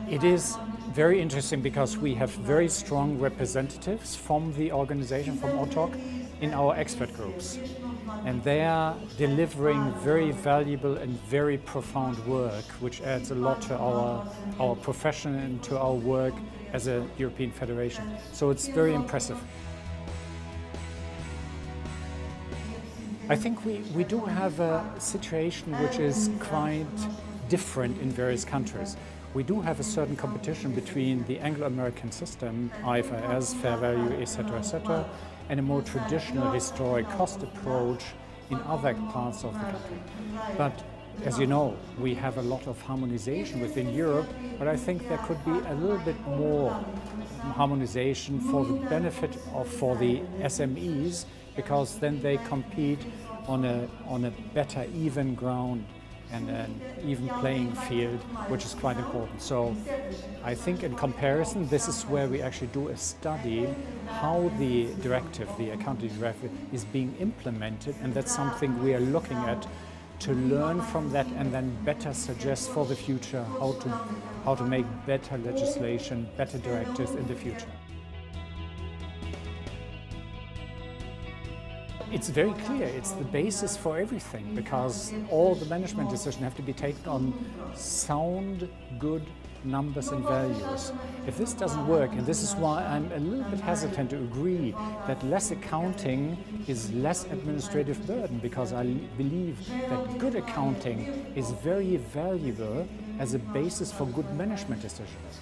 It is very interesting because we have very strong representatives from the organization, from TOC, in our expert groups. And they are delivering very valuable and very profound work, which adds a lot to our profession and to our work as a European federation. So it's very impressive. I think we do have a situation which is quite different in various countries. We do have a certain competition between the Anglo-American system, IFRS, fair value, etc., and a more traditional historic cost approach in other parts of the country. But as you know, we have a lot of harmonization within Europe, but I think there could be a little bit more harmonization for the benefit for the SMEs, because then they compete on a better even ground and an even playing field, which is quite important. So I think in comparison, this is where we actually do a study how the directive, the accounting directive, is being implemented, and that's something we are looking at to learn from that and then better suggest for the future how to make better legislation, better directives in the future. It's very clear, it's the basis for everything, because all the management decisions have to be taken on sound, good numbers and values. If this doesn't work, and this is why I'm a little bit hesitant to agree that less accounting is less administrative burden, because I believe that good accounting is very valuable as a basis for good management decisions.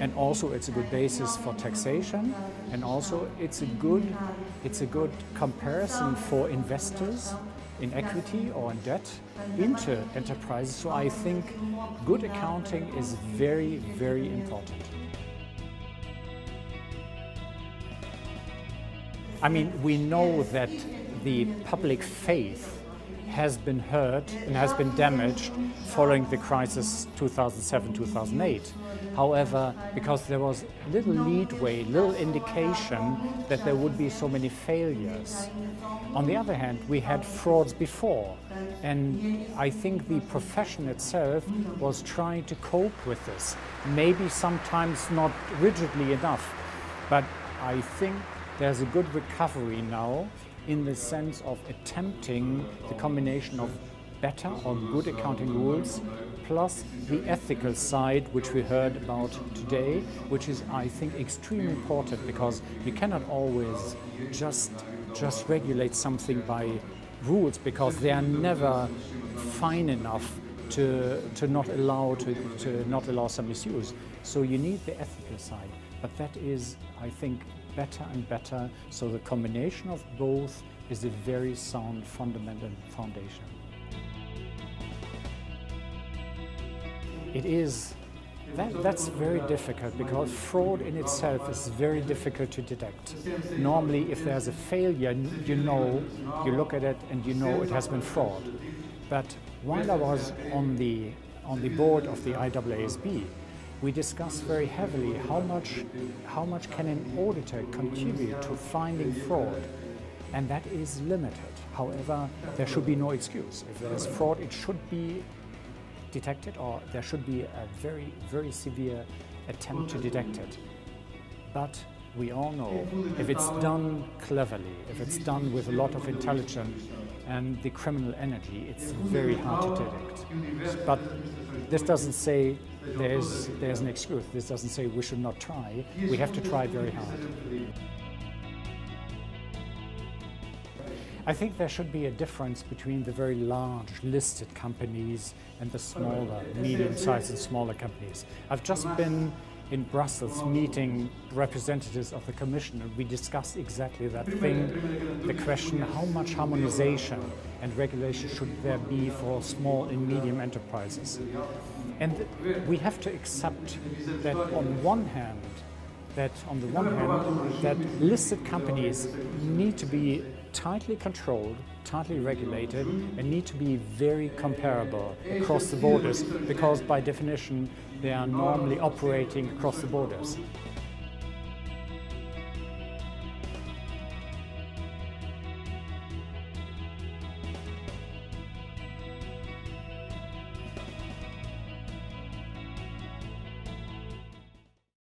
And also it's a good basis for taxation, and also it's a good comparison for investors in equity or in debt into enterprises. So I think good accounting is very, very important. I mean, we know that the public faith has been hurt and has been damaged following the crisis 2007-2008. However, because there was little leadway, little indication that there would be so many failures. On the other hand, we had frauds before, and I think the profession itself was trying to cope with this. Maybe sometimes not rigidly enough, but I think there's a good recovery now in the sense of attempting the combination of better or good accounting rules plus the ethical side, which we heard about today, which is, I think, extremely important, because you cannot always just regulate something by rules, because they are never fine enough to not allow some misuse. So you need the ethical side, but that is, I think, better and better. So the combination of both is a very sound fundamental foundation. It is, that's very difficult, because fraud in itself is very difficult to detect. Normally, if there's a failure, you look at it and you know it has been fraud. But while I was on the board of the IAASB, we discussed very heavily how much can an auditor contribute to finding fraud, and that is limited. However, there should be no excuse. If there's fraud, it should be detected, or there should be a very, very severe attempt to detect it. But we all know, if it's done cleverly, if it's done with a lot of intelligence and the criminal energy, it's very hard to detect. But this doesn't say there's an excuse. This doesn't say we should not try. We have to try very hard. I think there should be a difference between the very large listed companies and the smaller, medium-sized and smaller companies. I've just been in Brussels meeting representatives of the Commission, and we discussed exactly that thing, the question how much harmonization and regulation should there be for small and medium enterprises. And we have to accept that on the one hand, that listed companies need to be tightly controlled, tightly regulated, and need to be very comparable across the borders, because by definition they are normally operating across the borders.